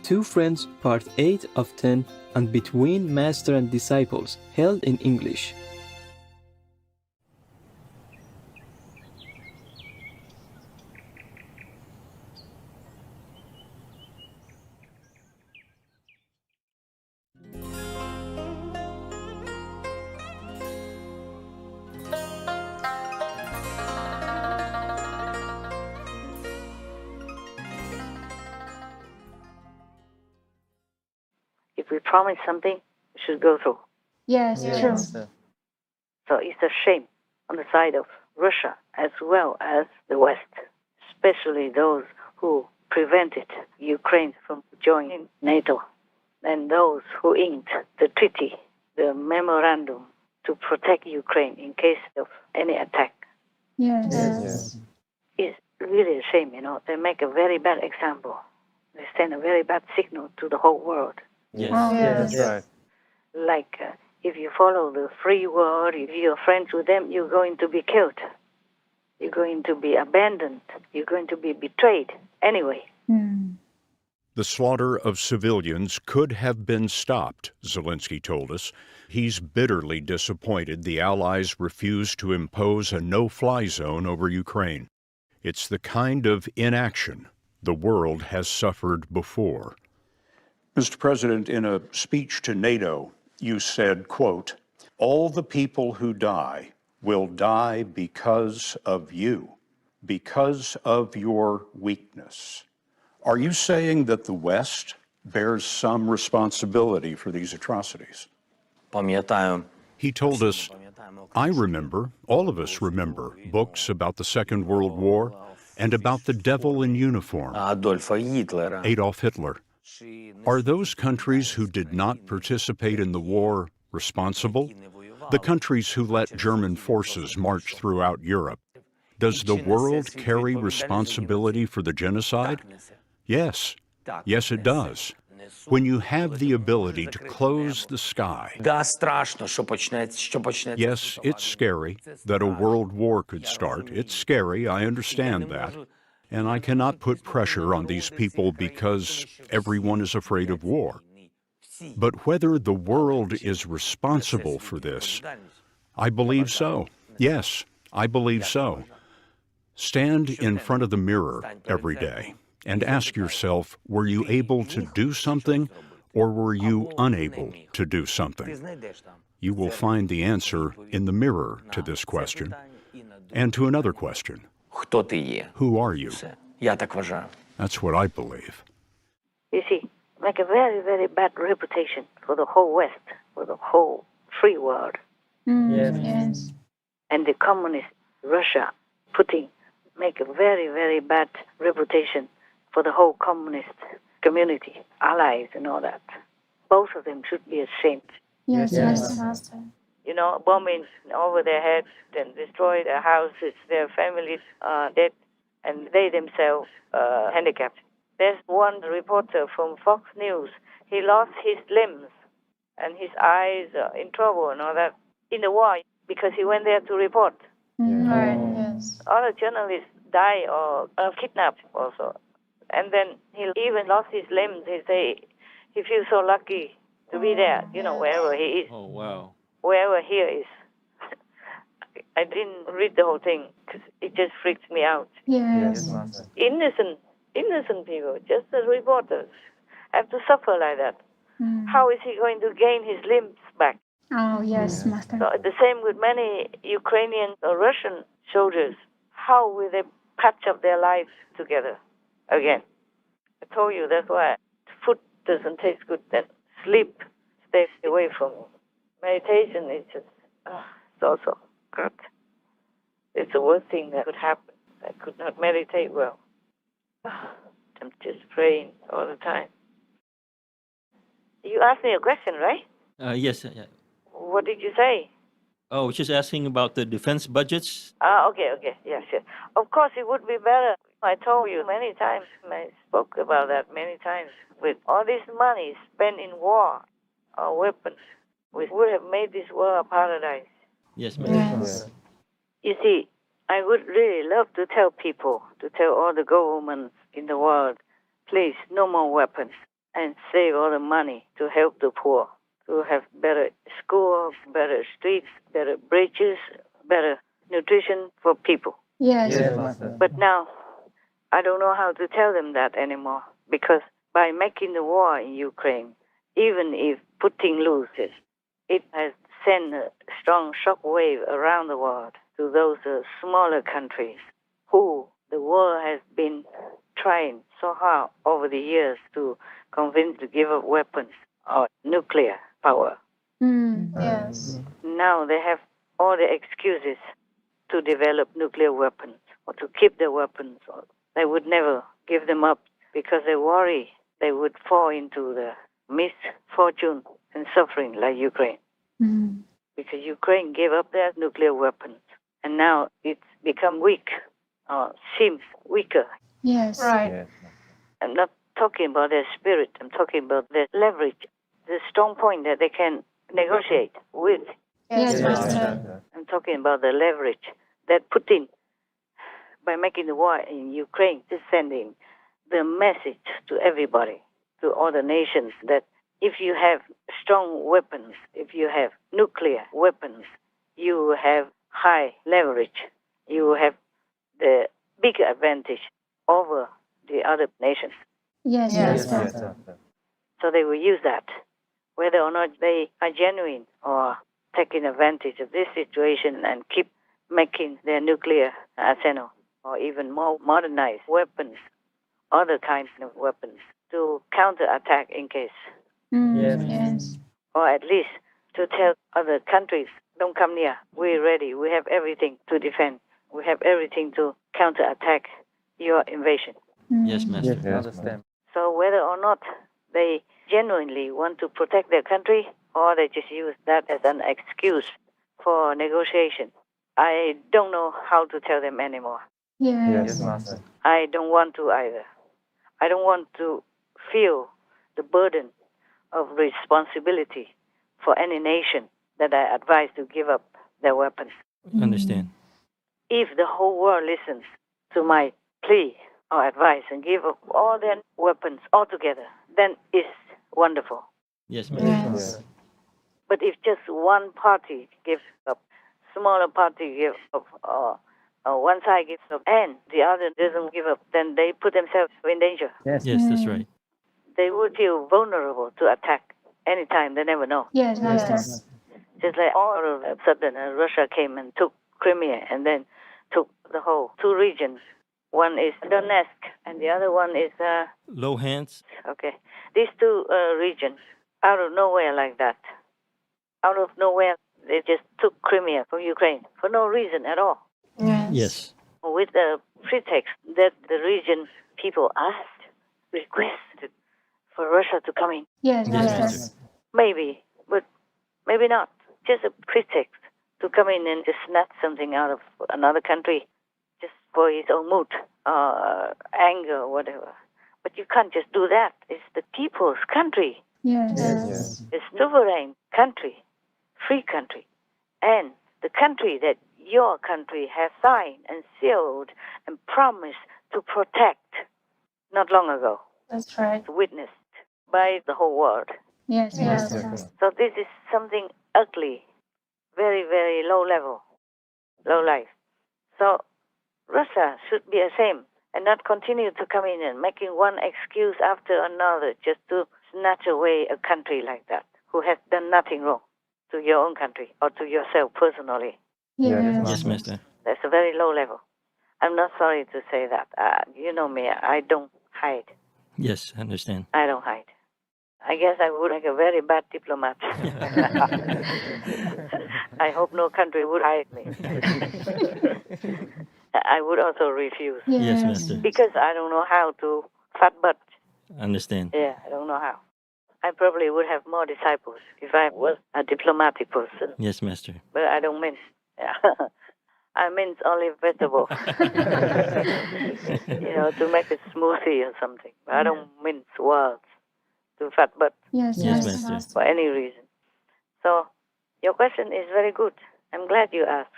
Two Friends, Part 8 of 10, and Between Master and Disciples, held in English. If we promise something, we should go through. Yes, true. So it's a shame on the side of Russia as well as the West, especially those who prevented Ukraine from joining NATO and those who inked the treaty, the memorandum to protect Ukraine in case of any attack. Yes. It's really a shame, They make a very bad example. They send a very bad signal to the whole world. Yes. That's right. Like, if you follow the free world, if you're friends with them, you're going to be killed. You're going to be abandoned. You're going to be betrayed anyway. The slaughter of civilians could have been stopped, Zelensky told us. He's bitterly disappointed the Allies refused to impose a no-fly zone over Ukraine. It's the kind of inaction the world has suffered before. Mr. President, in a speech to NATO, you said, quote, "All the people who die will die because of you, because of your weakness." Are you saying that the West bears some responsibility for these atrocities? He told us, "I remember, all of us remember, books about the Second World War and about the devil in uniform, Adolf Hitler. Are those countries who did not participate in the war responsible? The countries who let German forces march throughout Europe. Does the world carry responsibility for the genocide? Yes. Yes, it does. When you have the ability to close the sky. Yes, it's scary that a world war could start. It's scary, I understand that. And I cannot put pressure on these people because everyone is afraid of war. But whether the world is responsible for this, I believe so. Yes, I believe so. Stand in front of the mirror every day and ask yourself, were you able to do something or were you unable to do something? You will find the answer in the mirror to this question and to another question. Who are you? That's what I believe. You see, make a very, very bad reputation for the whole West, for the whole free world. Yes. And the communist Russia, Putin, make a very, very bad reputation for the whole communist community, allies and all that. Both of them should be ashamed. Yes, Master. Bombing over their heads and destroy their houses, their families are dead, and they themselves handicapped. There's one reporter from Fox News. He lost his limbs and his eyes are in trouble and all that in the war because he went there to report. Right, yes. Other journalists die or are kidnapped also. And then he even lost his limbs. He say he feels so lucky to be there, wherever he is. Oh, wow. Wherever he is. I didn't read the whole thing because it just freaked me out. Yes. Innocent people, just the reporters, have to suffer like that. How is he going to gain his limbs back? Oh, yes, Master. So the same with many Ukrainian or Russian soldiers. How will they patch up their lives together again? I told you that's why food doesn't taste good. Then sleep stays away from me. Meditation is just, it's also, God, it's the worst thing that could happen. I could not meditate well. I'm just praying all the time. You asked me a question, right? Yes. Yeah. What did you say? Oh, just asking about the defense budgets. Okay. Yes. Of course, it would be better. I told you many times, I spoke about that many times. With all this money spent in war or weapons, we would have made this world a paradise. Yes, ma'am. Yes. You see, I would really love to tell people, to tell all the governments in the world, please, no more weapons. and save all the money to help the poor, to have better schools, better streets, better bridges, better nutrition for people. Yes. But now, I don't know how to tell them that anymore, because by making the war in Ukraine, even if Putin loses, it has sent a strong shockwave around the world to those smaller countries who the world has been trying so hard over the years to convince to give up weapons or nuclear power. Yes. Now they have all the excuses to develop nuclear weapons or to keep their weapons. They would never give them up because they worry they would fall into the misfortune and suffering like Ukraine. Because Ukraine gave up their nuclear weapons and now it's become weak or seems weaker. Yes. Right. I'm not talking about their spirit. I'm talking about their leverage, the strong point that they can negotiate with. Yes, Master. I'm talking about the leverage that Putin, by making the war in Ukraine, is sending the message to everybody, to all the nations, that if you have strong weapons, if you have nuclear weapons, you have high leverage. You have the bigger advantage over the other nations. Yes, Master. So they will use that, whether or not they are genuine or taking advantage of this situation and keep making their nuclear arsenal or even more modernized weapons, other kinds of weapons to counterattack in case. Yes. Or at least to tell other countries, don't come near. We're ready. We have everything to defend. We have everything to counterattack your invasion. Yes, Master. So whether or not they genuinely want to protect their country or they just use that as an excuse for negotiation, I don't know how to tell them anymore. Yes. I don't want to either. I don't want to feel the burden of responsibility for any nation that I advise to give up their weapons. Understand. If the whole world listens to my plea or advice and give up all their weapons altogether, then it's wonderful. Yes, Master. Yes. But if just one party gives up, smaller party gives up, or one side gives up, and the other doesn't give up, then they put themselves in danger. Yes, that's right. They would feel vulnerable to attack anytime. They never know. Yes, Master. Just like all of a sudden Russia came and took Crimea and then took the whole two regions. One is Donetsk and the other one is, Low hands. okay, these two regions, out of nowhere like that. Out of nowhere, they just took Crimea from Ukraine for no reason at all. Yes. With the pretext that the region people asked, requested for Russia to come in. Yes, Yes, Master. Master. Maybe, but maybe not. Just a pretext to come in and just snatch something out of another country just for his own mood, anger, or whatever. But you can't just do that. It's the people's country. Yes. It's sovereign country, free country, and the country that your country has signed and sealed and promised to protect not long ago, That's right. witnessed by the whole world. Yes, Master. So this is something ugly, very, very low level, low life. So Russia should be ashamed and not continue to come in and making one excuse after another just to snatch away a country like that who has done nothing wrong to your own country or to yourself personally. Yes, Master. That's a very low level. I'm not sorry to say that. You know me, I don't hide. Yes, I understand. I don't hide. I guess I would make a very bad diplomat. I hope no country would hide me. I would also refuse Yes, Master. because I don't know how to fat butt. Understand. Yeah, I don't know how. I probably would have more disciples if I was a diplomatic person, Yes, Master. but I don't mince. Yeah. I mince only vegetables, to make a smoothie or something. But I don't mince words to fat butt Yes, Yes, Master. Master. for any reason. So your question is very good. I'm glad you asked.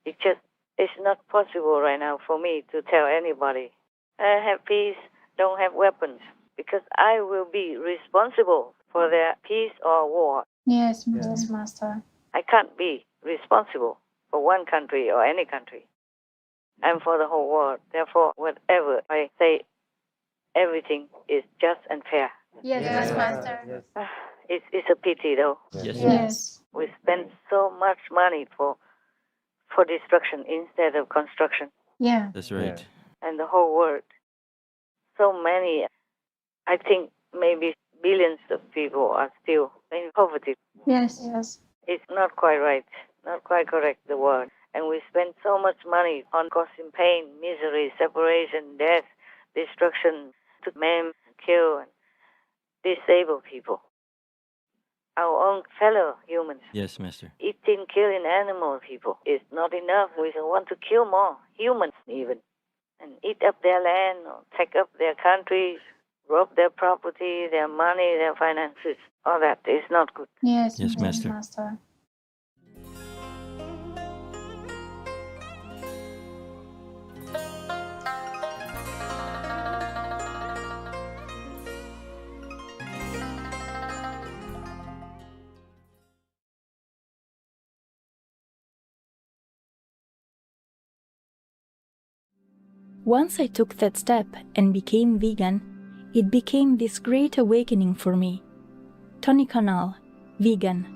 It's not possible right now for me to tell anybody, have peace, don't have weapons. because I will be responsible for their peace or war. Yes, yes, Master. I can't be responsible for one country or any country. I'm for the whole world. Therefore, whatever I say, everything is just and fair. Yes, Master. It's a pity, though. Yes. Yes. We spend so much money for destruction instead of construction. Yeah. That's right. And the whole world, so many, I think maybe billions of people are still in poverty. Yes, yes. It's not quite right, not quite correct, the word. And we spend so much money on causing pain, misery, separation, death, destruction, to maim, kill, and disable people. Our own fellow humans. Yes, Master. Eating, killing animal people is not enough. We want to kill more humans even, and eat up their land, or take up their countries, rob their property, their money, their finances. All that is not good. Yes, Yes, yes, Master. Master. Once I took that step and became vegan, it became this great awakening for me. Tony Canal, vegan.